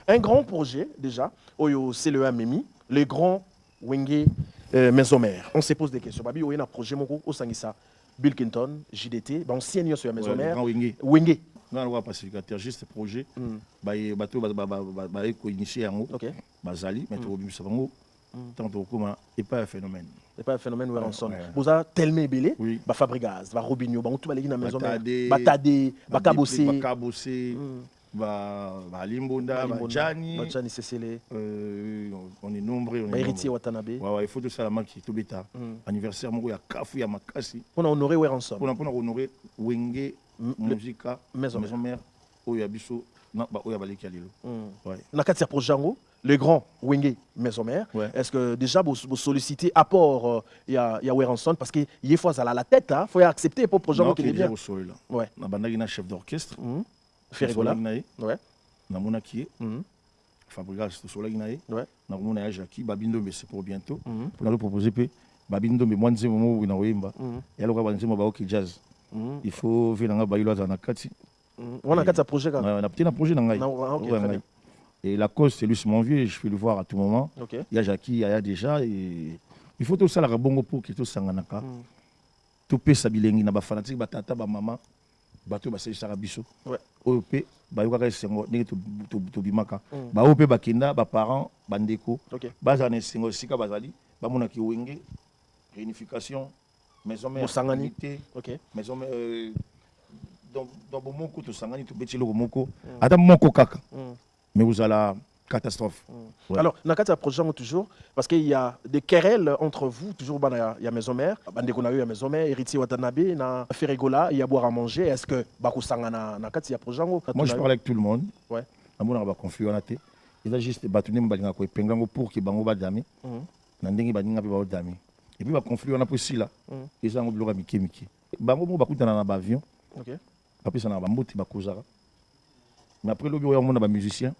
Un grand projet déjà, Oyo CLEA Mimi, le grand Wenge Maison-Mère. On se pose des questions. Babi, il y a un projet au Sangissa, Bill Clinton, JDT, on signe sur la Maison-Mère. Grand Wenge. Wenge. Non, on pacificateur, juste projet. Bateau, initié en haut. Bazali, mais tu as vu tant comment et pas un phénomène. C'est pas un phénomène où on sonne. Vous avez tellement belé, bah Fabrigaz, bah Robinho, bah tout balégi dans la maison mère. Bah Tadé, bah Kabossé, bah Limbonda, bah Gianni. Bah Gianni Cécile. On est nombreux. Bah Héritier Watanabe. Ouais, il faut tout ça la marque qui tout bêta. Anniversaire mon ya Kafu ya Makasi. On a honoré Weranson. Pour honorer Wenge Musica maison mère Oyabiso non bah Oyabaleki alilo. Ouais. Na quatre projet le grand Wenge Maison-Mère, est-ce que déjà vous sollicitez apport il y a Weranson parce que il faut ça la tête hein, faut accepter pour projet qui est bien. Ouais. Na bandaki na chef d'orchestre. Ferregola. Ouais. Na monaki. Fabrigas to sola ginaé. Ouais. Na mona ya Jackie Babindo mais c'est pour bientôt. Pour nous proposer pe Babindo mais moi nzemo mo na wemba. Et alors ba nzemo ba OK jazz. Il faut venir na bayilo za na kati. On a quatre projets quand même. On a petit projet na ngai. Et la cause, c'est lui, mon vieux, je peux le voir à tout moment. Il y a Jackie, il y a déjà. Et il faut tout ça, la bongo pour qu'il tout sanganaka. Tout peut s'habilengi, na ba fanatique, ba tata, ba maman, ba tout, ba c'est sarabiso. OP, ba yoka sengo, n'est to bimaka. Ba OP, ba kenda, ba parents, bandeko. Ba zane sengo, sika bazali, ba mona ki wenge, réunification, maison mère, sanganité, maison mère, dans bon moko, tout sangani, tout bêtilo moko. Adam moko kaka. Mais vous avez la catastrophe. Alors, dans le projet toujours, parce qu'il y a des querelles entre vous, toujours, il y a Maison-Mère, il y a Maison-Mère, Héritier Watanabe, il y a Ferregola, il y a boire à manger. Est-ce que Bakusanga na il y a projet? Moi, je parle avec tout le monde. Ouais. Il y a conflit. Il a juste battu pour que Bango Badami, Nandingi Badinga Badami. Et puis, il y a conflit, on a aussi là. Ils ont un Miki Miki. Bango Bakuta dans l'avion. Après, ça n'a pas de mais après, le bureau, on a des musiciens.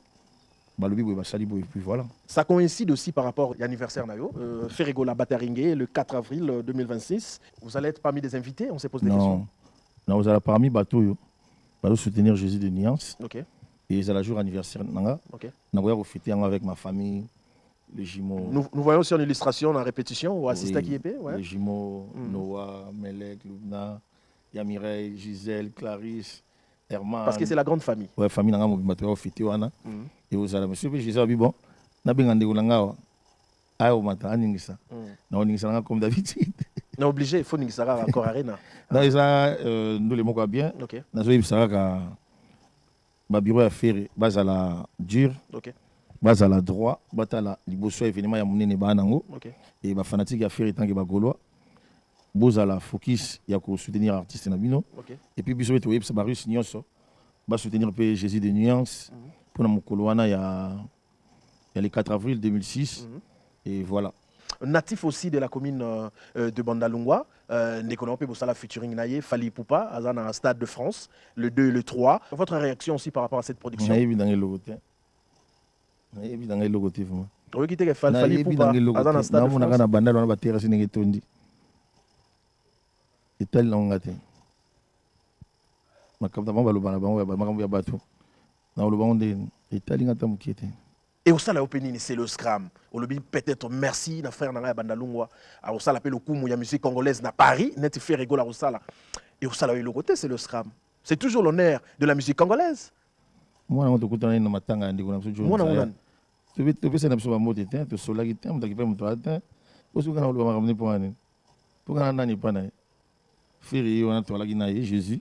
Et puis voilà. Ça coïncide aussi par rapport à l'anniversaire Nayo. Ferregola Bataringue, le 4 avril 2026. Vous allez être parmi des invités? On se pose des questions. Non, vous allez parmi Bateau. Bateau soutenir Jésus de Nuance. Et c'est le jour anniversaire. Nous allons fêter avec ma famille, les jumeaux. Nous voyons sur l'illustration, en répétition, ou assistant qui est fait. Les jumeaux, Noah, Melek, Lubna, Yamireille, Gisèle, Clarisse. Herman. Parce que c'est la grande famille. Ouais, famille nanga mobimato fêté wana. Et vous allez monsieur Jésus bon. Na bengande ulanga. Ayo mata aningisa. Na oningisa nga comme d'habitude. Na obligé, il faut ningisa encore arena. Na isa nous les moko bien. Na zo ibisaka ka ba bureau à faire bazala dur. Bazala droit, batala liboso événement ya munene ba nango. Et ba fanatique ya faire tant que ba gaulois. Bozala focus ya ko soutenir artiste na bino et puis biso beto yebisa ba russe nyonso ba soutenir pe Jésus de Nuance pour na mokolo wana ya le 4 avril 2006 et voilà. Natif aussi de la commune de Bandalungwa, Nekono pe bosala featuring naye Fali Poupa azana Stade de France le 2 et le 3. Votre réaction aussi par rapport à cette production? Na évidemment logoté. Na évidemment logoté vraiment. Oui qui te Fali Poupa azana Stade de France. Na bandal wana ba terrasse ningi tondi. Et tel langate. Ma capta ba lobana bango ba makambo ya bato. Na lobana de italinga tamukete. Et au sala opening c'est le scram. On le dit peut-être merci na frère na Bandalungwa. A au sala pe le kumu ya musique congolaise na Paris, net fait rigoler au sala. Et au sala le côté c'est le scram. C'est toujours l'honneur de la musique congolaise. Moi on te kutana na matanga ndiko na sojo. Moi na tu veux ça na biso ba motete, to solagite, on takipa mutata. Osu kana lo ba makamne pour ani. Pour kana nani pana. Firi on a tola ginaye Jésus.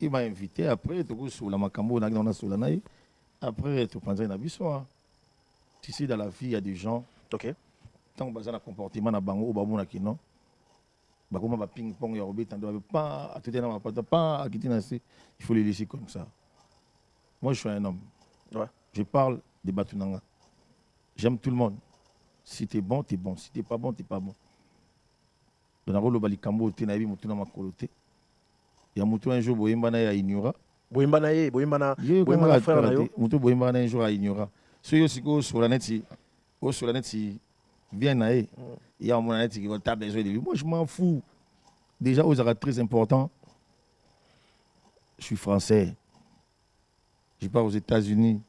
Il m'a invité après to sur la makambo na sur la naï. Après tu prends na biso. Ici dans la vie il y a des gens. Tant que bazana comportement na bango ba mona kino. Ba comme ba ping pong ya robé tando pas à tout na pas pas à quitter na il faut les laisser comme ça. Moi je suis un homme. Je parle des batunanga. J'aime tout le monde. Si t'es bon, t'es bon. Si t'es pas bon, t'es pas bon. Dans le bali kambo tena bi mutuna makolote. Ya mutu un jour boyemba na ya ignora. Boyemba na frère na yo. Mutu boyemba na un jour à ignora. So yo siko sur la neti bien naé. Il y a mon neti qui va taper les yeux. Moi je m'en fous. Déjà aux arrêts très important. Je suis français. Je pars aux États-Unis.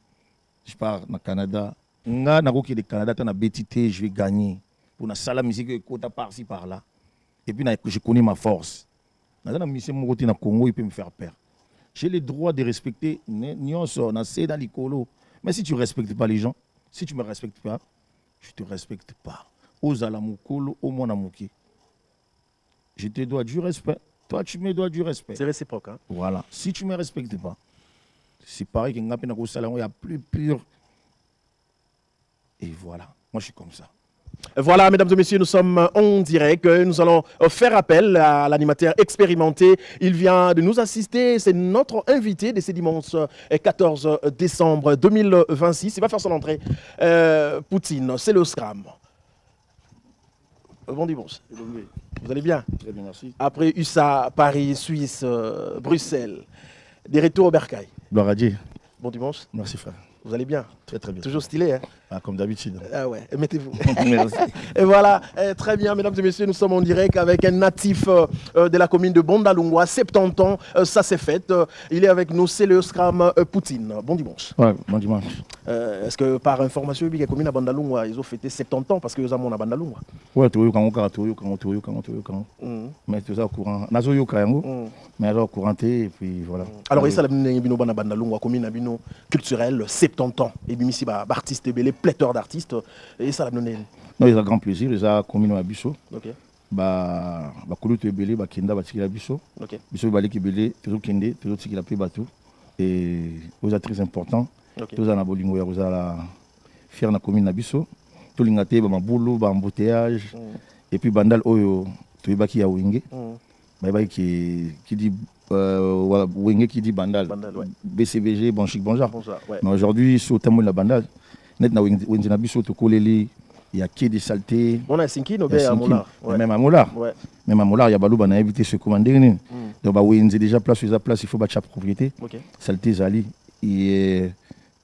je pars au Canada. Nga na koki de Canada ta na BTT, je vais gagner. Pour na sala musique kota par-ci par-là. Et puis je connais ma force. Dans la mission mon côté na Congo, il peut me faire peur. J'ai le droit de respecter nyonso na c'est dans l'icolo. Mais si tu respectes pas les gens, si tu me respectes pas, je te respecte pas. Ozala mukolo au mon amuki. Je te dois du respect. Toi, tu me dois du respect. C'est réciproque. Hein? Voilà. Si tu ne me respectes pas, c'est pareil qu'il y a plus pur. Et voilà. Moi, je suis comme ça. Voilà, mesdames et messieurs, nous sommes en direct. Nous allons faire appel à l'animateur expérimenté. Il vient de nous assister. C'est notre invité de ce dimanche 14 décembre 2026. Il va faire son entrée. Poutine, c'est le Scram. Bon dimanche. Vous allez bien? Très bien, merci. Après USA, Paris, Suisse, Bruxelles, des retours au Bercail. Gloire à Dieu. Bon dimanche. Merci, frère. Vous allez bien? Très, très bien. Toujours stylé, hein? Ah, comme d'habitude. Ah ouais, mettez-vous. Merci. Et voilà, très bien, mesdames et messieurs, nous sommes en direct avec un natif de la commune de Bondalungwa, 70 ans, ça c'est fait. Il est avec nous, c'est le Scram Poutine. Bon dimanche. Ouais, bon dimanche. Est-ce que par information, la commune de Bondalungwa, ils ont fêté 70 ans parce que nous avons à Bondalungwa? Ouais, tu as mais tu es au courant. Mais au courant, et puis voilà. Alors, il y a une Bondalungwa, commune culturelle, 70 ans. Et bien ici, artistes, les pléthore d'artistes. Et ça, non, il y a grand plaisir. Il y a commune à Bisso. Ok. Ba kulu to ebele ba kenda ba tikila biso. Ok. Biso ba leki ebele toujours kende toujours tikila pe bateau. Et aux très important. Tous en abolingo ya kozala fier na commune na biso. To lingate ba mabulu ba embouteillage. Et puis bandal oyo to yebaki ya wenge. Ba qui dit wenge qui dit bandal. Ouais. BCVG bon chic bonjour. Ouais. Mais aujourd'hui sur tamo la bandal net na wenge na biso to koleli. Il y a qui des saletés. On a 5 ans, à Moulard. Même à Moulard. Ouais. Même à Moulard, il y a Balou, on a évité ce commander. Donc, il y a déjà place, il faut battre propriété. Saleté, Zali. Et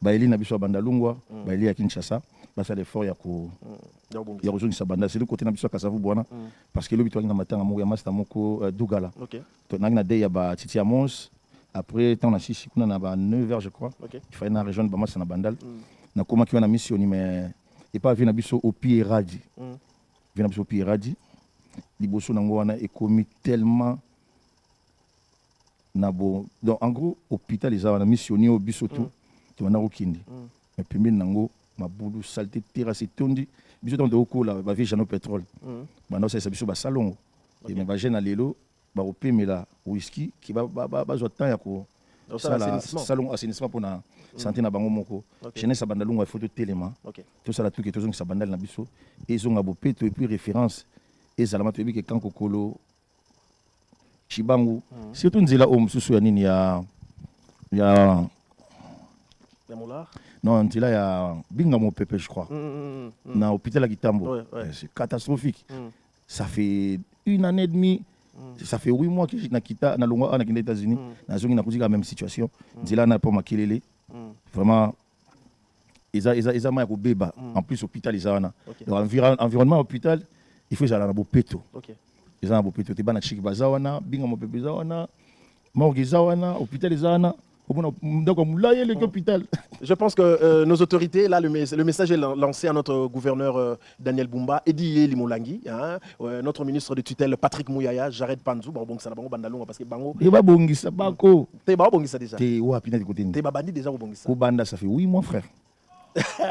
il y a Biso Bandalungwa, il y a Kinshasa. Ça, l'effort, il y a besoin de sa bande. C'est le côté de Biso Kassavou Boana. Parce que le but, il y a matin, il y a Mastamoko Dougala. Donc, il y a Titi Amos. Après, on a 6 on a 9 heures, je crois. Il faut aller dans la région de Bamas, dans la Bandal. On a comment qui a mission, mais. Et pas venir au pied radis. Venir au pied radis. Liboso nangwana est commis tellement nabo. Donc en gros hôpital les a missionné au bisoto. Tu vas na okindi. Mais puis nango ma boulou saleté terrasse tondi. Bisoto de oko la ba vie jano pétrole. Maintenant c'est biso ba salon. Et mais ba jeune lelo ba opemela whisky qui va zo temps ya ko salon assainissement pour na santé na bango moko jeunesse bandalungu il faut tout élément tout ça la tout que tout ça bandal na biso et ils ont abopé et puis référence et zalama to que quand kokolo chibangu surtout nzela o mususu ya nini ya Moulard non nzela ya binga mo pepe je crois na hôpital à Kitambo c'est catastrophique ça fait 1 année et demie. Ça fait 8 mois que je suis na Longwa aux États-Unis. Dans la même situation. Nzela na pour makelele. Vraiment, ils ont bébé. En plus, hôpital, ils ont environnement hôpital, il faut aller à Bopeto. Ils ont à Bopeto. Ils ont à Chik Bazawana, Binga Mopepe Zawana, Morgue Zawana, hôpital Zawana. Je pense que nos autorités, là, le message est lancé à notre gouverneur Daniel Bumba, Edi Limoulangi, notre ministre de tutelle Patrick Mouyaya, Jared Panzou, ça Bandalunga parce que Bango. T'es pas bongisa, Bako. T'es pas bongisa déjà. T'es wapina de côté. T'es pas bandit déjà au bongisa. Au banda, ça fait 8 mois, frère.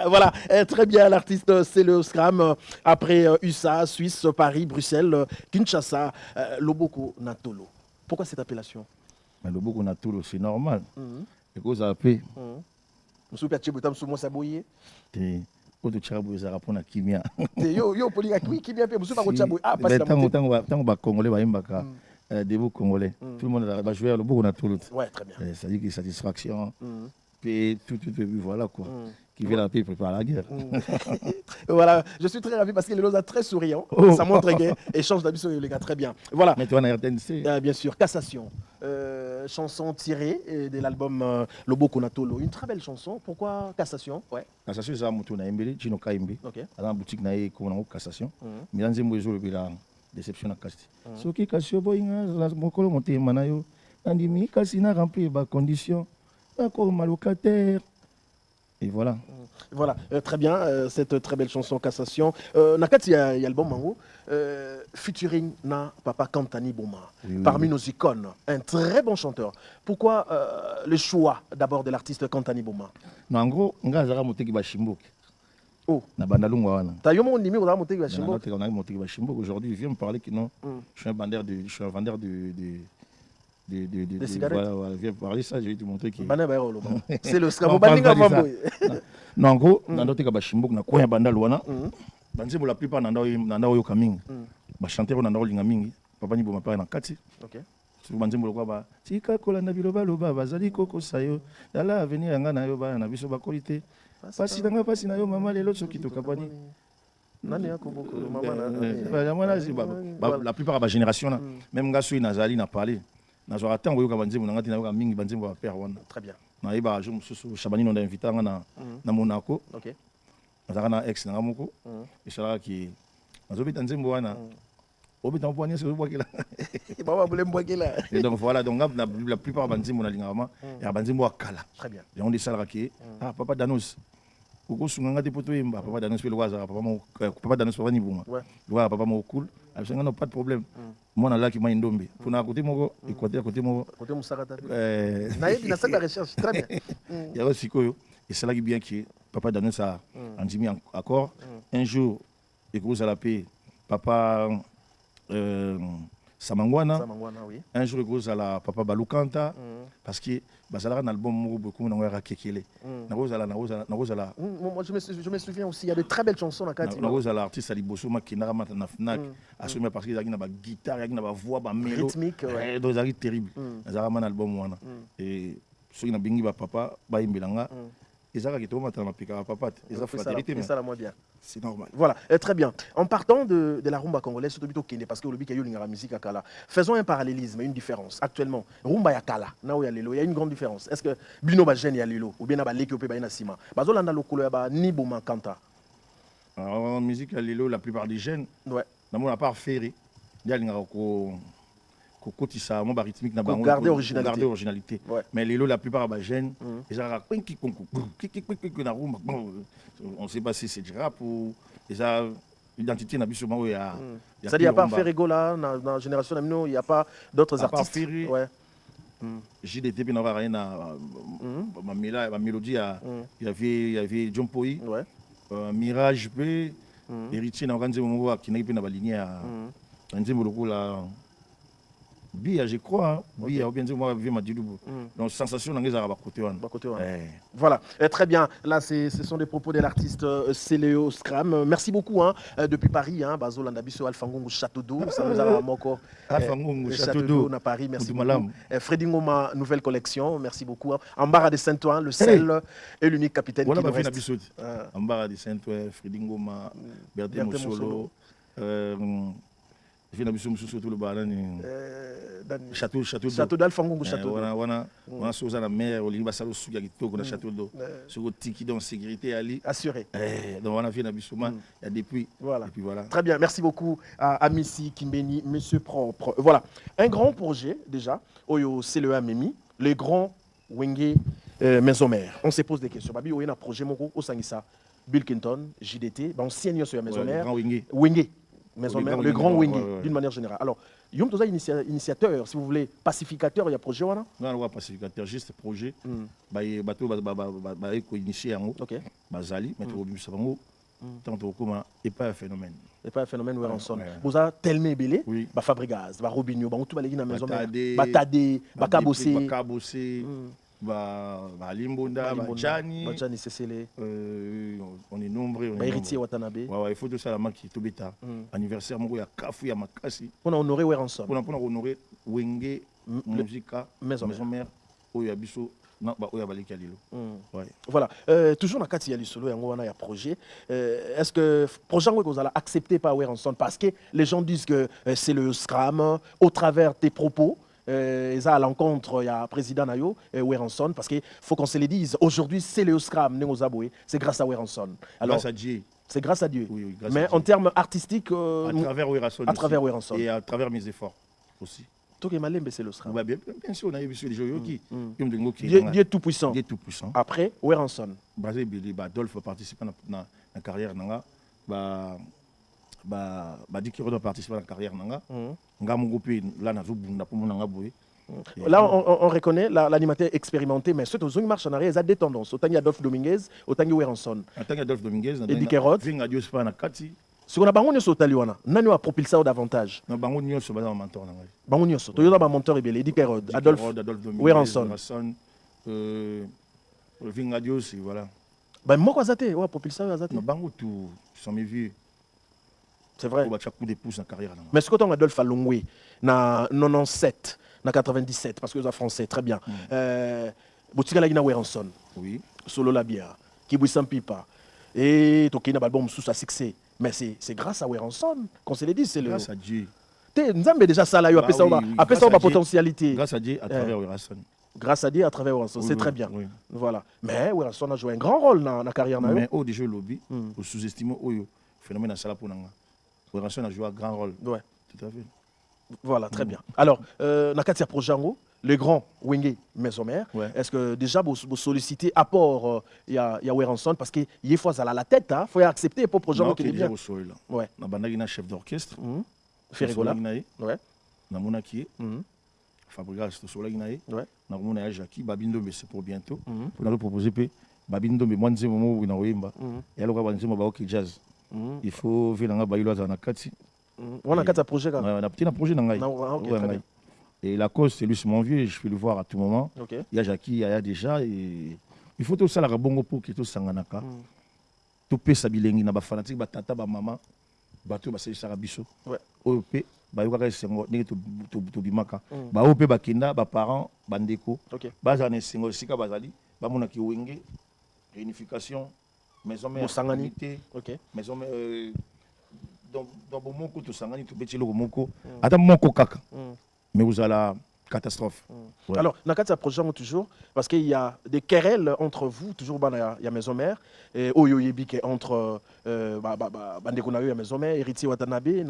Voilà, très bien, l'artiste c'est le Scram. Après USA, Suisse, Paris, Bruxelles, Kinshasa, Loboko Natolo. Pourquoi cette appellation? Mais le Boko Natolo, c'est normal. Et cause à paix. Monsieur Piachibutam Soumo Saboye. T'es autre chabou, ça répond à Kimia. Yo, Polika, Kimia, Monsieur Chabou. Ah, pas tant que Congolais, des beaux Congolais. Tout le monde va jouer le Boko Natolo. Ouais, très bien. Ça dit que satisfaction. Puis tout, voilà quoi. Qui vient la paix prépare la guerre. Voilà, je suis très ravi parce qu'il est très souriant. Ça montre gay. Échange d'habits sur les gars, très bien. Voilà. Mais tu as un RTNC. Bien sûr, Cassation. Chanson tirée de l'album Lobo Konatolo. Une très belle chanson. Pourquoi Cassation? Ouais. Cassation, c'est un mouton à Mbele, Chino Kaimbe. Ok. Dans la boutique, il y a Cassation. Mais dans un jour, il y a déception à Casti. Ce qui est Cassio, mon colo monté Manayo. Andimi, Cassina rempli les conditions. D'accord, malocataire. Et voilà. Voilà, très bien, cette très belle chanson Cassation. Nakati, il y a le bon mango. Featuring na Papa Kantani Bouma, parmi nos icônes, un très bon chanteur. Pourquoi le choix d'abord de l'artiste Kantani Bouma? Non, en gros, nga zara moteki ba Shimbok. Oh. Na bandalungwa wana. T'as eu mon numéro dans moteki ba Shimbok? On a moteki ba Shimbok. Aujourd'hui, il vient me parler que non, je suis un vendeur de cigarettes. Voilà, viens parler ça, je vais te montrer que c'est le scramo baninga mambo. Non, en gros, dans notre cas Shimbok na koya bandal wana. Banzembo la plupart nanda oyo kamingi. Ba chanteur nanda olinga mingi. Papa ni boma pa na kati. OK. Banzembo kwa ba tika kolanda biloba loba bazali koko sayo. Dala avenir yanga na yo ba na biso ba qualité. Pasi nanga pasi na yo mama lelo soki to kapani. Nani yako boko mama na la plupart de la génération là même nga sui nazali na parler nazwa attend oyo ka banzembo nanga tina ka mingi banzembo ba père wana. Très bien. Na iba je mususu Chabani no invité nga na Monaco. OK. Nazaka na ex nanga moko. Et cela qui nazobita nzembo wana. Obita mpoanye se obwakela. Baba boule mbwakela. Et donc voilà, donc la plupart banzembo na lingama ya banzembo akala. Très bien. Et on dit ça là qui papa Danos. Koko sunganga te poto yemba papa Danos pe loaza papa Danos papa ni buma. Loa papa mo cool. Absenga no pas de problème. Moi na là qui m'a indombe. Pour na côté moko, équateur côté moko. Côté Moussakata. Na ça la recherche très bien. Il y a aussi quoi et c'est là qui bien qui papa Danos a mis en accord. Un jour et que vous allez payer papa Samangwana, oui. un jour il y a papa Balukanta parce que bazala un album beaucoup na kekele na rozala moi je me souviens aussi il y a de très belles chansons na kati na rozala artiste ali boso makina mata na fnac assumer parce que il y a ba guitare il y a ba voix ba mélodie rythmique ouais donc c'est terrible nazara un album wana et ceux qui bingi ba papa ba imbelanga ezaka ki to mata na pika papa eza fraternité mais ça la moins bien. C'est normal. Voilà, très bien. En partant de la rumba congolaise, surtout plutôt Kenya, parce que le Bika la musique à Kala, faisons un parallélisme, une différence. Actuellement, rumba ya Kala, il y a une grande différence. Est-ce que Bino Bajen ya Lilo, ou bien Abaleki ou Pébaïna Sima, Bazolanda Lokolo ya ni Boma Kanta? En musique à Lilo, la plupart des jeunes, ouais. Dans à part Ferré, il y a ça rythmique na bango garder originalité ouais. Mais les la plupart des jeunes on sait pas si c'est du rap ou déjà identité na biso bango ya ça dit à part Ferrego là dans la génération d'Amino il y a pas d'autres artistes Ferré, ouais JDT puis n'aura rien à ma mélodie il y avait John Poi ouais Mirage P héritier na organiser mon qui n'a pas na baligné à nzembo lokola Bia, je crois, Bia, ou bien dire, moi, ma Djidoubou. Donc, sensation, on a côté. Voilà, très bien. Là, ce sont des propos de l'artiste Céléo Scram. Merci beaucoup. Hein, depuis Paris, Bazo Landabiso, Alfangongo Château d'Eau. Ça nous a encore. Alfangongo Château d'Eau. À Paris, merci beaucoup. Freddy Ngoma, nouvelle collection, merci beaucoup. Ambara de Saint-Ouen, le seul et l'unique capitaine qui nous reste. Ambara de Saint-Ouen, Freddy Ngoma, Berthe Mossolo. Je viens d'habiter surtout le balan château d'Alfangongo château on a sauté la mer au limba salo suga qui tourne château d'eau sur le tiki dans sécurité ali assuré donc on a vu d'habiter il y a depuis voilà et puis voilà très bien merci beaucoup à Missy Kimbeni monsieur propre voilà un grand projet déjà Oyo c'est le Amemi les grands Wenge maison mère on se pose des questions babi Oyo un projet moko au Sangisa Bill Clinton JDT on signe sur la maison mère Wenge maison mère, le grand Wenge, d'une manière générale. Alors, Yom Toza initiateur, si vous voulez, pacificateur, il y a projet ou non? Non, pacificateur, juste projet. Bateau initié en haut. Bazali, mais tout le monde, tant comment et pas un phénomène. Et pas un phénomène où on sonne. Vous avez tellement belé, bah Fabrigaz, bah Robinho, bah tout va aller dans la maison mère. Batade, Bakabossé. Limbonda, Bachani, on est nombreux. Héritier Watanabe. Il faut tout ça la qui tout bêta. Anniversaire, il y a Kafu, il y a Makasi. On a honoré Weranson. On a honoré Wenge, Musica, Maison Mère, Oyabiso. Non, Oyabaliki Alilo. Voilà. Toujours dans le cas de Yalisolo, il y a un projet. Est-ce que le projet vous allez accepter par Weranson? Parce que les gens disent que c'est le Scram au travers tes propos. À l'encontre, il y a le président Nayo, Weranson, parce qu'il faut qu'on se le dise. Aujourd'hui, c'est le Scram, c'est grâce à Weranson. Grâce à Dieu. C'est grâce à Dieu. Oui, grâce mais à Dieu. en termes artistiques, à travers Weranson. À travers Weranson. Et à travers mes efforts aussi. Toke Malembe, c'est le SRAM. Bien sûr, on a vu sur les jeux qui. Dieu tout puissant. Dieu tout puissant. Après, Werenson. Brazil, Adolphe participe à la carrière nanga. Dit qu'il doit participer à la carrière nanga. Nga mon groupe là na zobunda pour mon nanga boy. Là, on reconnaît l'animateur expérimenté, mais ceux qui marchent en arrière, ils ont des tendances. Autant Adolphe Dominguez, autant Werenson. Autant Adolphe Dominguez, Eddie Kerod. Vinga Dieu pas na kati. Si on a bango nyoso taliwana, nani a propulsé ça davantage. Na bango nyoso ba mentor nanga. Bango nyoso, to yoda ba mentor ebele, Eddie Kerod, Adolphe Dominguez, Werenson. Vinga Dieu aussi, voilà. Ben moi quoi zate, ouais propulsé ça zate. Na bango tout sont mes vieux. C'est vrai. On va coup de pouce en carrière nanga. Mais ce que Adolphe Alongwe na 97. Na 97 parce que vous êtes français très bien. Botika la gina Werenson. Oui. Solo la bière. Kibouissant pipa. Et tokina album sous sa succès. Mais c'est grâce à Werenson qu'on se le dit, c'est le grâce à Dieu. Nzambe déjà ça là, après ça ma potentialité. Grâce à Dieu à travers Werenson. Grâce à Dieu à travers Werenson, c'est très bien. Oui. Voilà. Mais Werenson a joué un grand rôle dans la carrière na. Mais au déjà lobby, au sous-estimé au phénomène à sala pour nanga. Werenson a joué un grand rôle. Ouais. Tout à fait. Voilà, très bien. Alors, Nakatia Projango, le grand Wenge Mesomer, est-ce que déjà vous sollicitez apport il y a Werenson parce qu'il faut à la tête, il faut accepter pour Projango qui est bien. Ouais. Na bandagina chef d'orchestre. Ferregola. Ouais. Na monaki. Fabrigas to solaginae. Ouais. Na mona Jackie Babindo mais c'est pour bientôt. Pour nous proposer Babindo mais moi nzemo mo na oyemba. Et alors ba nzemo ba ok jazz. Il faut venir na bayilo za na kati. On a quatre projets. On a un projet dans Ngaï. Et la cause, c'est lui, mon vieux, je peux le voir à tout moment. Il y a Jackie, il y a déjà. Et il faut tout ça, la rabongo pour que tout sanganaka. Tout peut s'habilengi, na ba fanatique, ba tata, ba maman, ba tout, ba c'est sarabiso. OP, ba yoga sengo, n'est to bimaka. Ba OP, ba kenda, ba parents, bandeko. Ba zane sengo, sika bazali, ba monaki wenge, réunification, maison mère, sanganité, maison mère. Dans bon moko to sangani to betilo moko ata moko kaka mais vous allez la catastrophe. Alors nakati projet toujours parce qu'il y a des querelles entre vous toujours il y a maison mère et oyo yebike entre bandeko na yo ya maison mère héritier Watanabe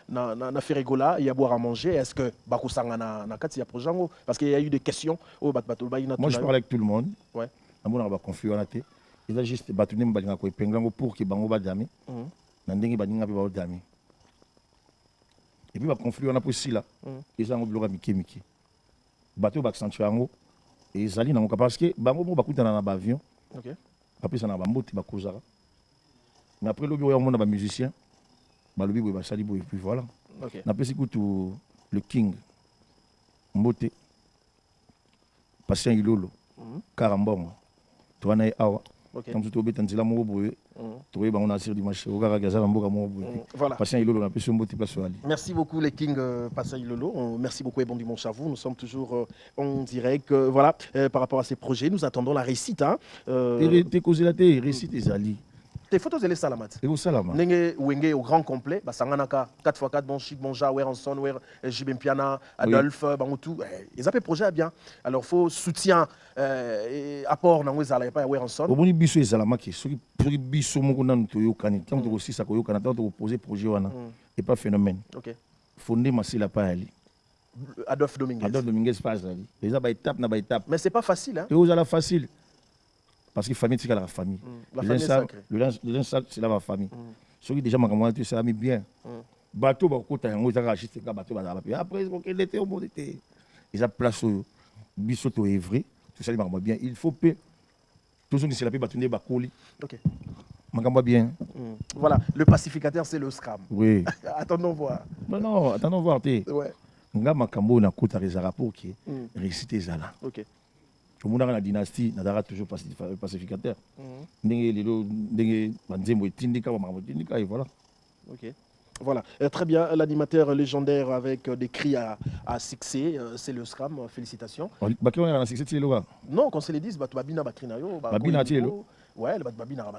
na Ferregola il y a boire à manger est-ce que bakusanga nakati ya projet parce qu'il y a eu des questions au bato ba ina. Moi je parle avec tout le monde. Ouais. Amona ba conflit on a été il a juste battu nem balinga ko epenglango pour que bango ba dami. Nandingi baninga pe ba dami. Et puis, le conflit, on a pris là. Ils ont bloqué Miki. Bateau va accentuer en haut. Et ils allaient dans parce que Bango va coûter dans l'avion. Après, ça n'a pas de Bakozara. Mais après, le bureau, on a un musicien. Le bureau, il va salir. Et puis voilà. Après, c'est le King. Mbote. Patient Ilolo. Karambongo. Toana Awa. Comme tu es en train de merci beaucoup les Kings Passa Ilolo. Merci beaucoup et bon dimanche à vous. Nous sommes toujours en direct. Voilà, par rapport à ces projets, nous attendons la réussite. Réussite des alliés. Tes photos, elles sont salamat. Et au salama. Nenge Wenge au grand complet. Sanganaka 4x4, bon chic, bon ja, Werenson, Jibem Piana, Adolphe, Bangutu. Ils appellent projet bien. Alors, il faut soutien et apport dans les alliés, pas Werenson. Au bout du biso, les alamaki, ceux qui biso, mon qu'on a nous kani. Tant que aussi ça koyo kana, tant que poser projet wana. Et pas phénomène. Fondé massi la pas ali. Adolphe Dominguez. Adolphe Dominguez pas ali. Les a étape na étape. Mais c'est pas facile hein. Et aux ala facile. Parce que la famille, c'est la famille. La famille est sacrée. Le linge sale, c'est la famille. Ceux qui déjà m'ont dit, c'est la bien. Bateau, côté, on a acheté un bateau. Après, il était au monde. Ils ont place au bisoto est vrai. Tout ça, il bien. Il faut payer. Tout ce qui s'est la paix, bâtonner, bakoli. Ok. M'en bien. Voilà, le pacificateur, c'est le scram. Oui. Attendons voir. Non, attendons voir. Ouais. Nga makambo na kota rezara pour qui réciter zala. Ok. Tout le monde dans la dynastie n'a toujours pacificateur. Ndenge banzembo tindika wa makambo tindika et voilà. Ok. Voilà, très bien, l'animateur légendaire avec des cris à succès, c'est le scram, félicitations. Non, qu'on se le dise, babina bakrinayo, babina tilo. Ouais, le babina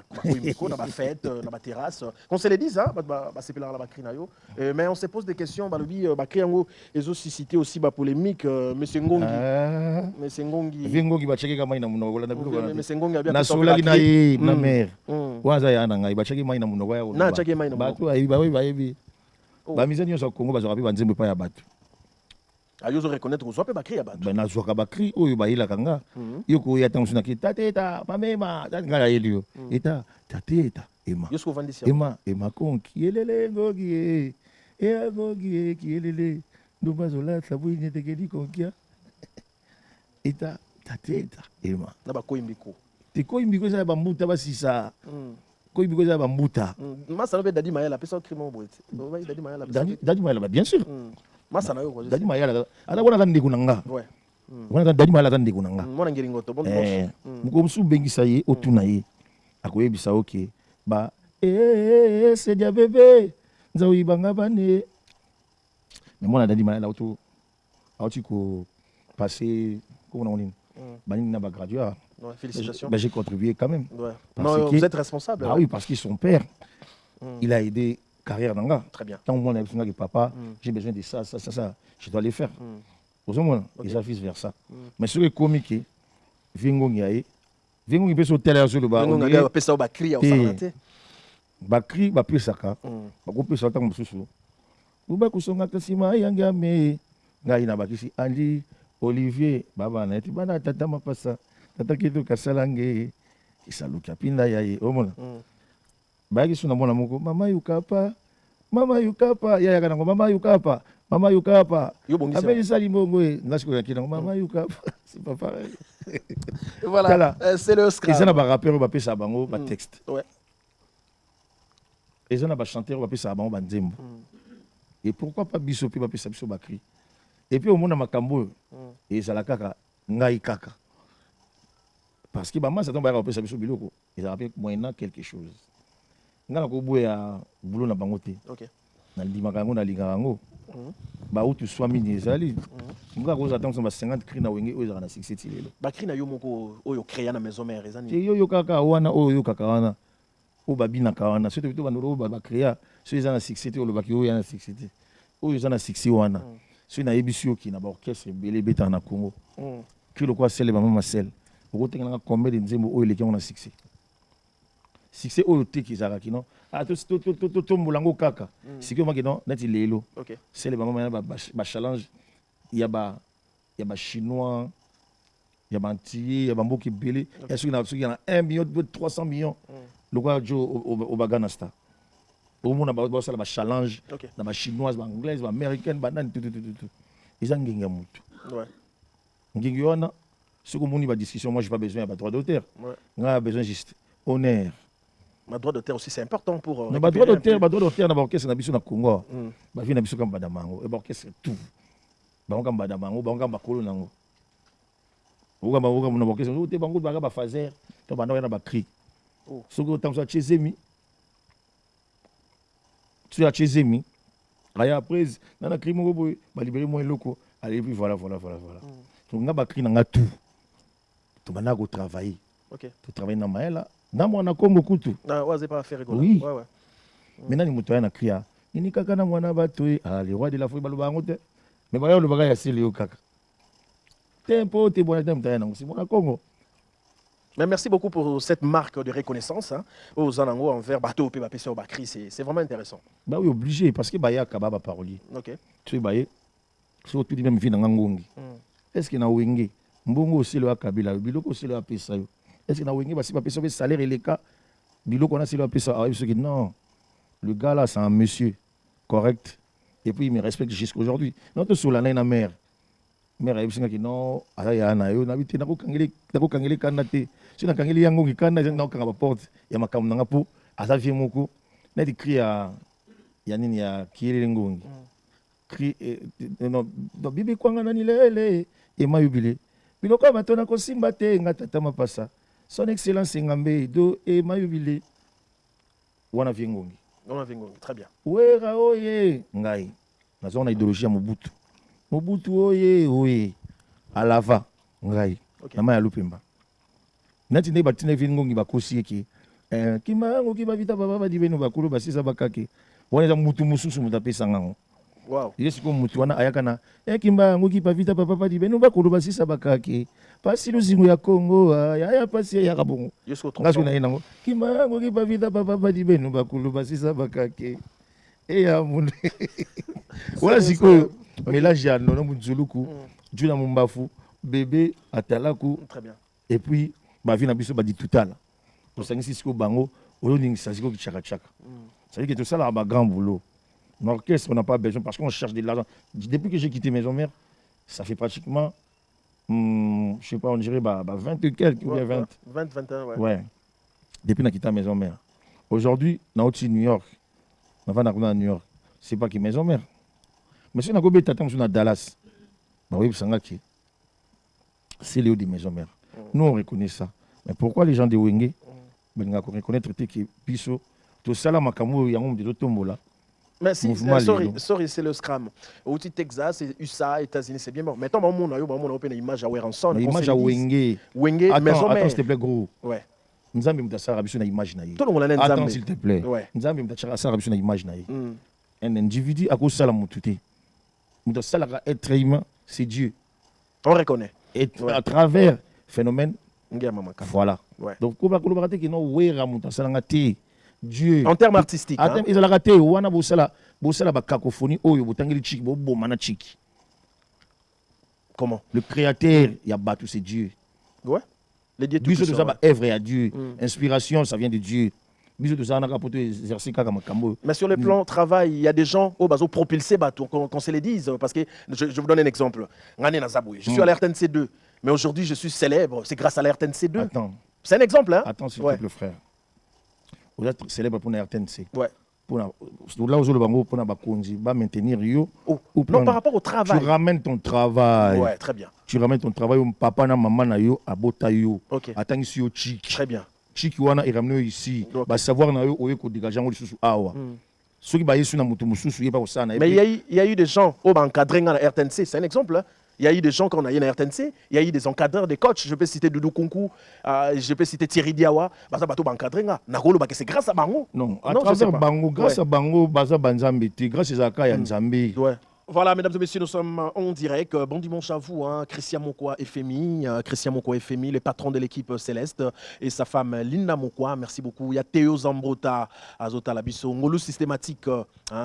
na ba fête, na ba terrasse. Qu'on se le dise, hein, c'est là la bakrinayo. Mais on se pose des questions, balobi bakriango ezo suscité aussi ba polémique monsieur Ngongi. Monsieur Ngongi. Ngongi ba cheke kama ina muno na bilo kana. Monsieur Ngongi a bien na sola na ye na mer. Waza ya na ngai ba cheke mai na muno ya. Na cheke mai na muno. Ba tu ayi ba yebi. Ba mizani yo Congo ba zo rapi ba nzembo pa ya batu. Ah, yo reconnaître que soit pas bakri ba. Ben nazwaka bakri oyo bayila kanga. Yo ko ya tangu sunaki tateta mamema ngala yelio. Eta tateta ema. Yo so vandi Ema konki elele ngogi e ngogi ki elele ndumba zola sabu nyete kedi konkia. Eta tateta ema. Na ba koimbiko. Te koimbiko za ba mbuta basisa. Koimbiko za ba mbuta. Masa no dadi mayela pesa crime boete. Dadi mayela. Dadi mayela bien sûr. Masa na yo ko. Dadi mayela ala wana kandi kunanga. Ouais. Wana dadi mayela kandi kunanga. Mwana ngiringoto bon bon. Mukomsu bengisa ye otuna ye. Akoyebisa oke ba c'est dia bébé nza uyibanga bane. Mais mwana dadi mayela auto ko passer comment on dit banini na ba graduat. Ouais, félicitations. Ben, j'ai contribué quand même. Ouais. Non, vous êtes responsable. Ah oui, parce que son père, il a aidé carrière d'Anga. Très bien. Quand on a besoin de papa, j'ai besoin de ça, je dois les faire. Aux hommes, ils affichent vers ça. Mais sur les comiques, Vingo Nyaye, Vingo peut sauter là sur le bas. Vingo Nyaye, peut sauter bakri au santé. Bakri, bakri saka. Bakri saka msusu. Uba kusonga kasima yanga me. Ngai na bakisi Andy, Olivier, baba na eti bana tata mapasa. Tata kitu kasalange isaluka pinda yaye omona bagi suna mona moko mama yukapa yaya kana mama yukapa abeli sali mbongo ngasiko ya kina mama yukapa c'est pas pareil. Voilà, c'est le scratch. Ils ont ba rappeur ba pesa bango ba texte. Ouais. Ils ont ba chanteur ba pesa bango ba nzembo. Et pourquoi pas biso pe ba pesa biso ba cri. Et puis au mona makambo et ça la kaka ngai kaka. Parce que maman, ça tombe à la pêche à biloko. Ils appellent moyennant quelque chose. Nga na ko boya boulot na bangote. OK. Na limakango na lingango. Ba utu swami ni ezali. Nga ko attendre son 50 cri na wenge oyo na 67 lelo. Ba cri na yo moko oyo créer na maison mère ezani. Yo kaka wana oyo kaka wana. O babina ka wana. Surtout to bandolo ba créer. So ezana 67 o baki oyo na 67. Oyo ezana 60 wana. So na ebisio ki na ba orchestre belé beta na Congo. Kilo kwa sel ba mama sel. Pourquoi tu as combien de nzembo oyo leki on a succès oyo teki zaraki non ah to mulango kaka siki maki non neti lelo OK c'est les maman ba challenge il y a ba chinois il y a ba antillais il y a ba mboki belé il y a 1 million 300 millions le quoi jo au bagana sta au monde ba ça ba challenge na ba chinoise ba anglaise ba américaine ba nan tout ils ont nginga mutu ouais ngingi wana ce que mon discussion, moi, je n'ai pas besoin de droit d'auteur. J'ai besoin juste honneur. Ma droit d'auteur aussi, c'est important pour. Mais droit d'auteur, dans l'orchestre, c'est au Congo. Je viens de comme Badamango. Et l'orchestre, tout. Comme Badamango, comme Bakolo Nango. Ou comme l'orchestre, ou des bangos, des fazer, des bangos, des cris. Ce que tu as chez Zemi. Tu as chez Zemi. Après, dans la crime, tu vas libérer moins locaux. Allez, puis voilà. Tu as cri dans tout. Tu vas travailler. OK. Tu travailles dans Maëla. Dans mon Congo kutu. Ah ouais, c'est pas faire rigoler. Oui. Ouais. Maintenant ni mutu na cria. Ni kaka na mwana batwe. Ah les rois de la folie baloba ngote. Mais ba yo le bagaya c'est le kaka. Tempo te bona tempo na c'est mon Congo. Mais merci beaucoup pour cette marque de reconnaissance aux Anango envers bateau pe bapesa au bakri, c'est vraiment intéressant. Bah oui obligé parce que baya kababa parolier. OK. Tu sais baye. So tu dis même vie na ngongi. Est-ce que na wenge mbongo aussi le akabila biloko aussi le apesa yo. Est-ce que na wenge basi bapesa be salaire les cas biloko na c'est le apesa ah ce qui non. Le gars là c'est un monsieur correct et puis il me respecte jusqu'à aujourd'hui. Notre solana na mère. Mère ayebisinga ki non aya na yo na biti na ko kangeli kanate. Si na kangeli yango ki kanate na kanga ba porte ya makamu na po asa vie moko na di cri ya nini ya kiele ngongi. Cri non bibi kwanga nani lele et mayubile. Biloko batona ko simba te ngata mapasa. Son excellence ngambe do et mayubile. Wana viengongi. Wana viengongi, très bien. Wera oye ngai. Na zona idéologie ya Mobutu. Mobutu oye alava ngai. Na maya lupemba. Nati ne batine viengongi bakosi eki. Kimango ki bavita baba di beno bakulu basisa bakake. Wana mutu mususu mutapesa ngango. Wow. Yesu ko mutu wana ayakana ekimba ngoki pavita papa di beno bakulu basisa bakake pasi luzingu ya Congo ya pasi ya kabongo Yesu ko ngaso na inango kimba ngoki pavita papa di beno bakulu basisa bakake e ya munde wala siko Mais là, j'ai un nom Moudzuluku, Djuna Mumbafu, bébé Atalaku. Très bien. Et puis, ma vie n'a pas dit tout à l'heure. Pour ça, si c'est bango, on a ça c'est chaka chaka. Ça veut dire que tout ça là a un grand boulot. L'orchestre, on n'a pas besoin parce qu'on cherche de l'argent. Depuis que j'ai quitté Maison Mère, ça fait pratiquement, je sais pas, on dirait 20 et quelques, ou bien 20. 20, 21, ouais. Ouais. Depuis que j'ai quitté Maison Mère. Aujourd'hui, on est au New York. On va à New York. C'est pas qui Maison Mère. Mais si on a un à Dallas, oui, c'est Léo de Maison Mère. Nous, on reconnaît ça. Mais pourquoi les gens de Wenge, on reconnaître que Piso, tout ça là, il y a des autres là. Mais si, sorry, c'est le Scram. Au Texas, USA, États-Unis, c'est bien mort. Mais tant qu'on a une image à Werenson. Une image à Wenge. Wenge, Attends, s'il te plaît, gros. Ouais. Nous avons une image. Attends, s'il te plaît. Nous avons une image. Un individu, à cause de ça, être humain, c'est Dieu. On reconnaît. Et à travers le phénomène, voilà. Ouais. Donc, on va collaborer avec nous, Dieu. En termes artistiques. En termes, ils ont raté. On a la cacophonie. Comment? Le créateur, il y a battu, c'est Dieu. Ouais. Les dieux tout ça, œuvre à Dieu. Inspiration, ça vient de Dieu. Mais sur le plan travail, il y a des gens qui ont propulsé, qu'on se les dise. Parce que je vous donne un exemple. Je suis à la RTNC 2, mais aujourd'hui je suis célèbre. C'est grâce à la RTNC 2. Attends. C'est un exemple, hein? Attends, s'il te plaît, frère. Vous êtes célèbre pour la RTNC. Ouais. Là où je vais maintenir yo. Non, par rapport au travail. Tu ramènes ton travail. Ouais, très bien. Tu ramènes ton travail. Papa na maman na yo abota yo. Ok. Attends ici au chic. Très bien. Chic wana est ramené ici. Bah savoir na yo oye ko dégager ngoli susu awa. Ceux qui baillent sur na mutu mususu yeba osana. Mais il y a eu des gens au encadré dans la RTNC, c'est un exemple. Hein? Il y a eu des gens qu'on a eu dans la RTNC, il y a eu des encadreurs, des coachs. Je peux citer Doudou Kunku, je peux citer Thierry Diawa. Baza bato encadré nga. Nakolo c'est grâce à Bango. Non, à travers Bango, grâce à Bango, Baza Banzambe, grâce à Zaka Yanzambe. Ouais. Voilà, mesdames et messieurs, nous sommes en direct. Bon dimanche à vous, hein. Christian Mokwa FMI, le patron de l'équipe Céleste, et sa femme Linda Mokwa. Merci beaucoup. Il y a Théo Zambrota, Azota Labiso, Ngolu systématique,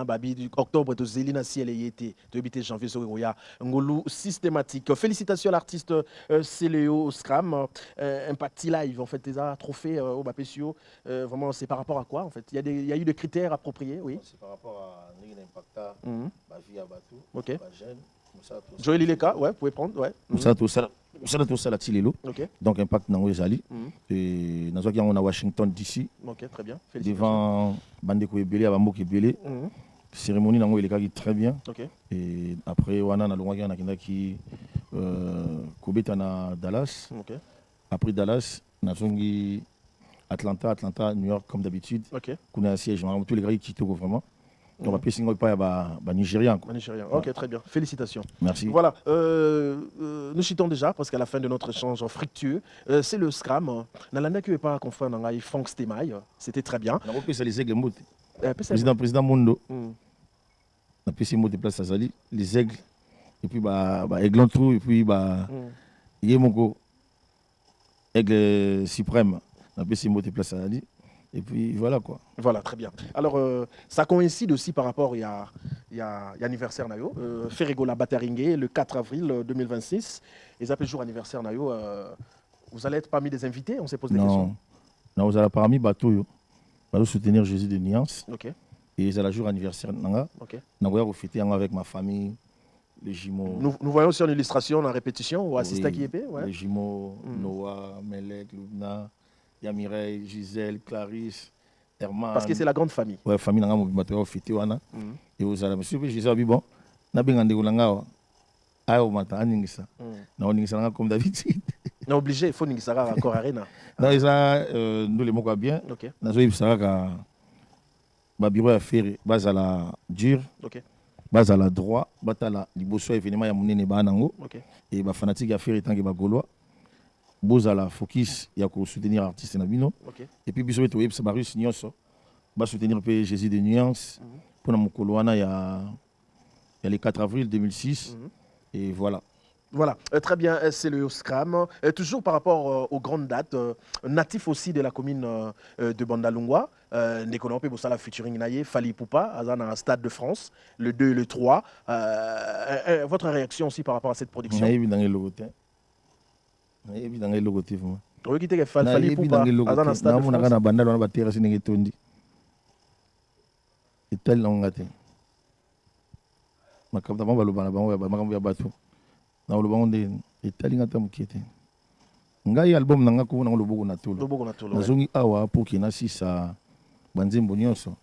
Babi, octobre, de Zélina Ciel et Yété, de Bité janvier, Sogoya, Ngolu systématique. Félicitations à l'artiste Céléo Scram, Impact Live, en fait, des trophées au Bapesio. Vraiment, c'est par rapport à quoi, en fait? Il y a eu des critères appropriés, oui. C'est par rapport à l'impact, vie à Batou. Ok. Joël Ileka, ouais, vous pouvez prendre, ouais. Tout ça là, Tilelo. Ok. Donc impact dans les alliés. Et nous sommes à Washington DC. Ok, très bien. Devant Bandeko Ebele, Abambo Ebele. Cérémonie dans les cas très bien. Ok. Et après on a le qui Kobe na Dallas. Ok. Après Dallas, nous sommes Atlanta, New York comme d'habitude. Ok. On a un siège, tous les gars qui sont vraiment. On va passer pas Nigérian. Nigérian. Ok, très bien. Félicitations. Merci. Voilà. Nous citons déjà, parce qu'à la fin de notre échange fructueux, c'est le Scram. Nalanda qui n'est pas confondre avec Franck Stemaille. C'était très bien. On a repris les aigles. Président Mondo. On a passé de place à Zali. Les aigles. Et puis, Aiglon Trou. Et puis, Yemoko. Aigle suprême. On a passé de place à Zali. Et puis voilà quoi. Voilà, très bien. Alors, ça coïncide aussi par rapport, il y a anniversaire Nayo. Ferregola Bataringé, le 4 avril 2026. Ils appellent jour anniversaire Nayo. Vous allez être parmi des invités? On s'est posé des questions. Non, vous allez parmi Bateau. Vous allez soutenir Jésus de Nuance. Ok. Et ils allent jour anniversaire Nanga. Ok. Nous allons fêter avec ma famille. Les jumeaux. Nous voyons sur l'illustration, en répétition, ou assistant qui est ouais. Les jumeaux, Noah, Melek, Lubna. Il y a Mireille, Gisèle, Clarisse, Herman. Parce que c'est la grande famille. Ouais, famille nanga mobimateo fité wana. Et vous allez monsieur Gisèle bon. Na bengande ulanga. Ayo mata aningisa. Na oningisa nanga comme d'habitude. Na obligé, il faut ningisa encore arena. Non, ça nous les mots bien. OK. Na zo ibisaka ka ba bureau à faire base à la dur. OK. Base à la droit, batala liboso événement ya munene ba nango. OK. Et ba fanatique à faire etangi ba gaulois. Bozala focus il y a pour soutenir artiste na bino. Okay. Et puis biso beto yebisa barus nyonso ba soutenir pe Jésus de Nuance pour na mokolo wana il y a le 4 avril 2006 et voilà. Voilà, très bien, c'est le Scram. Toujours par rapport aux grandes dates, natif aussi de la commune de Bandalungwa, Ndeko pe bosala featuring naye Fali Poupa dans un stade de France le 2 et le 3. Votre réaction aussi par rapport à cette production? Oui, dans le côté. Oui, dans le côté vraiment. Oui, qui était Fali Poupa dans un stade de France. Na banda na batera sinenge tondi. Ital na ngate. Makabta ba lobana bango ba makambo ya bato. Na lobana nde itali ngata mukete. Ngai album nanga ko na loboko na tolo. Loboko na tolo. Nazongi awa pour kina sisa banzembo nyonso.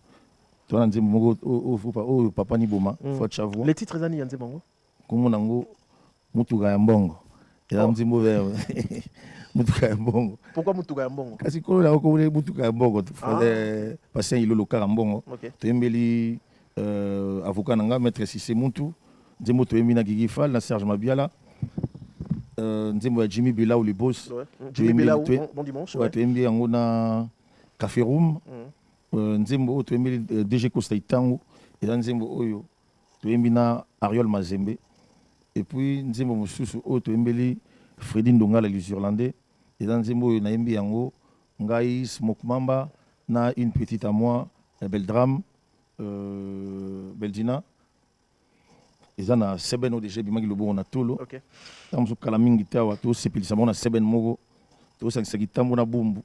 Tona nzembo moko o papa ni boma faut chavou. Les titres ezani ya nzembo ngo? Komo nango mutuka ya mbongo. Ya nzembo vert. Mutuka ya mbongo. Pourquoi mutuka ya mbongo? Kasi ko la ko mutuka ya mbongo passer ilolo kara mbongo. Tembeli avocat nanga maître Cissé Muntu, nzembo toyembi na Gigi Fall na Serge Mabiala. Nzembo ya Jimmy Bela ou les boss. Jimmy Bela bon dimanche. Ouais, toyembi yango na Café Room. Nzembo toyembi DG Costa Itango et nzembo oyo toyembi na Ariol Mazembe. Et puis nzembo mosusu oyo toyembeli Freddy Ndonga les Irlandais et nzembo oyo naembi yango ngai Smoke Mamba na une petite à moi Beldram Beldina. Ils ont seben ODG bimaki lobo na tolo. OK. Tamso kala mingi tawa to sepilisa mona seben mogo. To sakisa kitambo na bumbu.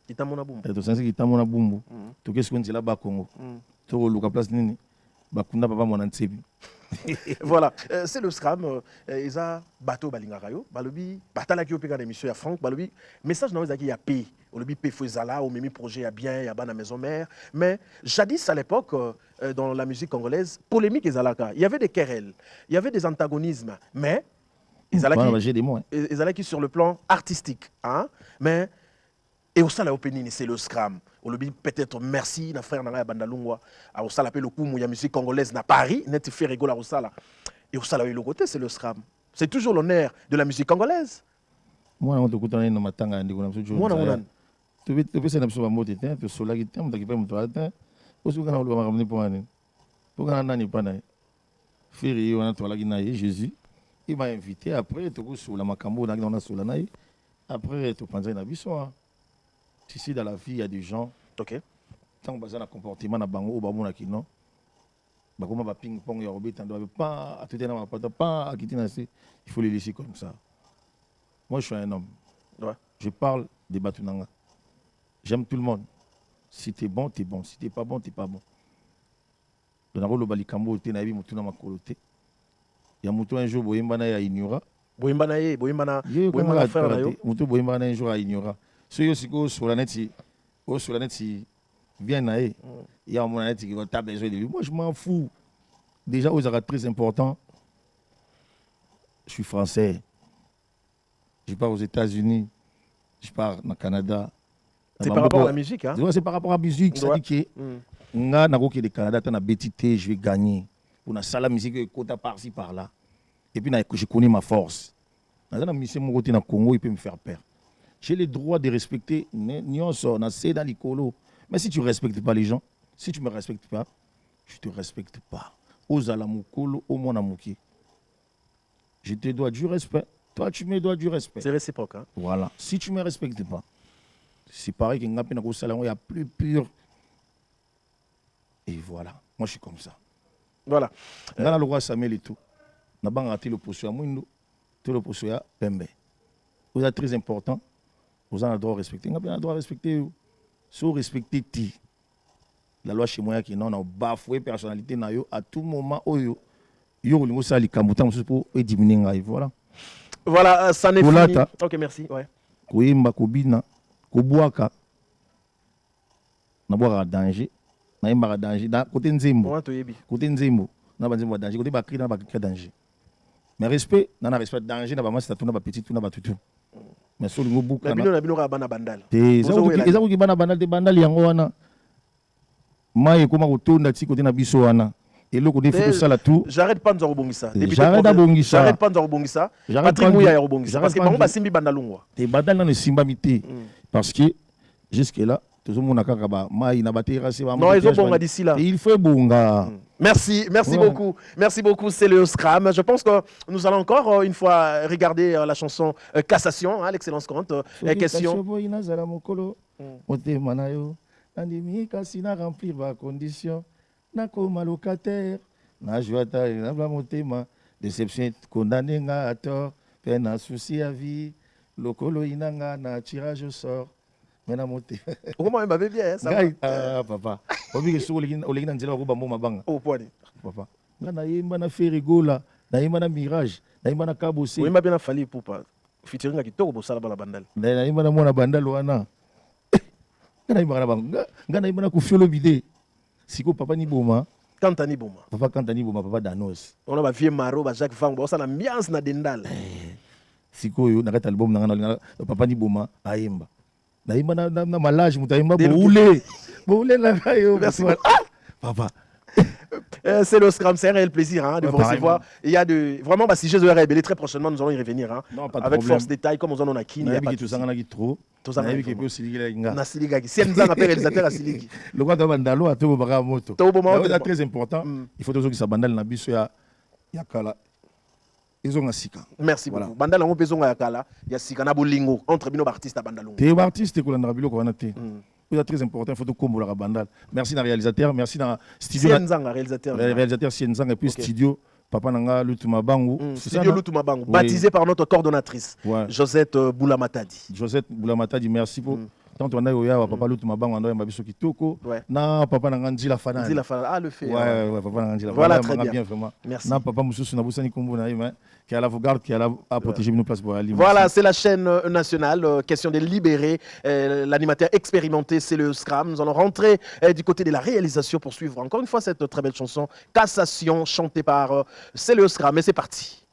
Kitambo na bumbu. To sakisa kitambo na bumbu. To kesko nzela ba Congo. To luka place nini. Bakunda papa mona ntsebi. Voilà, c'est le Scram. Ils ont bateau balingarayo. Balobi batala ki opeka na émission ya Franck. Balobi message na ezaki ya paix. Olobi paix fozala au memi projet ya bien ya bana maison mère. Mais jadis à l'époque dans la musique congolaise, polémique ezalaka. Il y avait des querelles, il y avait des antagonismes, mais ils allaient qui sur le plan artistique, hein? Mais et au sala opening c'est le Scram. Olobi peut-être merci na frère na Bandalungwa. Au sala pe le kumu ya musique congolaise na Paris, net fait rigoler au sala. Et au sala le côté c'est le Scram. C'est toujours l'honneur de la musique congolaise. Moi on te kutana na matanga ndiko na msojo. Moi na tu peux na biso ba mote te to sola ki te mutaki pe muto ata. Osuka na oloba makamni po ani. Pourquoi nani pana? Firi on a tola ki na Jésus. Il m'a invité après to ko sola makambo na na sola na. Après to panza na biso. Ici dans la vie, il y a des gens. OK. Tant que un comportement na bango ou bamona kino. Ba comme ba ping pong ya robé tando pas à tout na pas à quitter na il faut les laisser comme ça. Moi je suis un homme. Ouais. Je parle des batunanga. J'aime tout le monde. Si t'es bon, t'es bon. Si t'es pas bon, t'es pas bon. Dans le balikambo te na bi mutu na makolote. Ya mutu un jour boyemba na ya ignora. Boyemba na frère na yo. Mutu boyemba na un jour a ignora. So yo siko sur la net bien naé. Il y a mon net qui a besoin de lui. Moi je m'en fous. Déjà aux arrêts très important. Je suis français. Je pars aux États-Unis. Je pars au Canada. C'est par rapport à la musique, hein? C'est par rapport à la musique. Ça dit que nga na koki de Canada t'as na bétité, je vais gagner. Pour na sala musique côté par-ci par-là. Et puis je connais ma force. Dans la mission mon côté na Congo, il peut me faire peur. J'ai le droit de respecter Nyonso, c'est dans l'icolo. Mais si tu ne respectes pas les gens, si tu ne me respectes pas, je ne te respecte pas. Ozala mukolo, au mon amouki. Je te dois du respect. Toi, tu me dois du respect. C'est réciproque. Hein? Voilà. Si tu ne me respectes pas, c'est pareil qu'il y a plus pur. Et voilà. Moi, je suis comme ça. Voilà. Dans la loi Samuel et tout. On a raté le poste à Mouindo. Tout le poste à Pembe. Vous êtes très important. Vous avez le droit de respecter. Vous avez le droit de respecter. Si vous respectez la loi chez moi qui non a bafoué personnalité à tout moment yo yo ça les kamutan pour diminuer voilà. Voilà, ça n'est fini. OK, merci. Ouais. Koyemba kobina koboaka na boire danger na yemba danger da côté nzembo. Côté nzembo na banzembo danger côté bakri na bakri danger. Mais respect na respect danger na ba massa tuna ba petit tuna ba tutu. Mais sur le book na bino ka bana bandal. Eza ko bana bandal de bandal yango wana. Mai koma kotonda ti côté na biso wana. Et le côté faut ça là tout. J'arrête pas de rebongisa. J'arrête d'abongisa. J'arrête pas de rebongisa. Patrick Mouya ya rebongisa parce que bango ba simbi bandalungwa. Te bandal na simba mité parce que jusque là tout le monde a kaka ba mai na batera c'est ba. Non, ils ont bonga d'ici là. Il faut bonga. Merci beaucoup. Merci beaucoup, c'est le Scram. Je pense que nous allons encore une fois regarder la chanson Cassation, hein, l'excellence compte. Question. Andimi kasi na remplir ba condition. Nakoma locataire. Na joata na bla motema. Déception condamné nga à tort. Peine à souci à vie. Lokolo inanga na tirage au sort. Mena moté. Comment il m'avait bien, ça. Ah, papa. Obi ke solo olegina nzela ko ba mo mabanga. Oh, point. Papa. Nga na yemba na Ferigola, na yemba na Mirage, na yemba na Kabose. Oui, m'a bien fallu pour pas. Featuring qui toko bosala bala bandal. Na yemba na mona bandal wana. Nga na yemba na banga. Nga na yemba na kufiolo bide. Siko papa ni boma. Kantani boma. Papa Kantani boma, papa Danos. On a vieux Maro, Jacques Fang, on a ambiance na dendal. Siko yo na kata album na papa ni boma ayemba. Na yemba na malage mutayemba boule. Boule la kayo. Merci. Papa. C'est le Scrum, c'est un réel plaisir hein, de vous recevoir. Il y a de vraiment bah, si je vais révéler très prochainement, nous allons y revenir hein, non, pas de avec problème. force détail comme on en a qui. Il y a pas de souci. Trop. On a Siligi. Si elle nous a appelé réalisateur à Siligi. Le roi de Bandalo a tout le moto. C'est très important. Il faut toujours que ça bandale na biso ya kala. Ils ont un sika. Merci beaucoup. Bandal on besoin ya kala, ya sika na bolingo entre bino artistes à Bandalungu. T'es artiste ko na bilo ko na te. C'est très important, il faut tout combo la bandal. Merci à réalisateur, merci à studio. Sienzanga réalisateur. Réalisateur Sienzanga et puis studio Papa Nanga Lutuma Bangu. Studio Lutuma Bangu, baptisé par notre coordonnatrice Josette Boulamatadi. Josette Boulamatadi, merci pour tant on a eu Papa Lutuma Bangu on a Mabiso Kitoko. Na Papa Nanga Ndila Fana. Ndila Fana, ah le fait. Ouais, Papa Nanga Ndila. Voilà très bien vraiment. Merci. Na Papa Moussou na Boussani Kombo na qui a la garde, qui a à protéger nos places pour aller. Voilà, c'est la chaîne nationale. Question de libérer. L'animateur expérimenté, c'est le Scram. Nous allons rentrer du côté de la réalisation pour suivre encore une fois cette très belle chanson Cassation, chantée par c'est le Scram. Et c'est parti.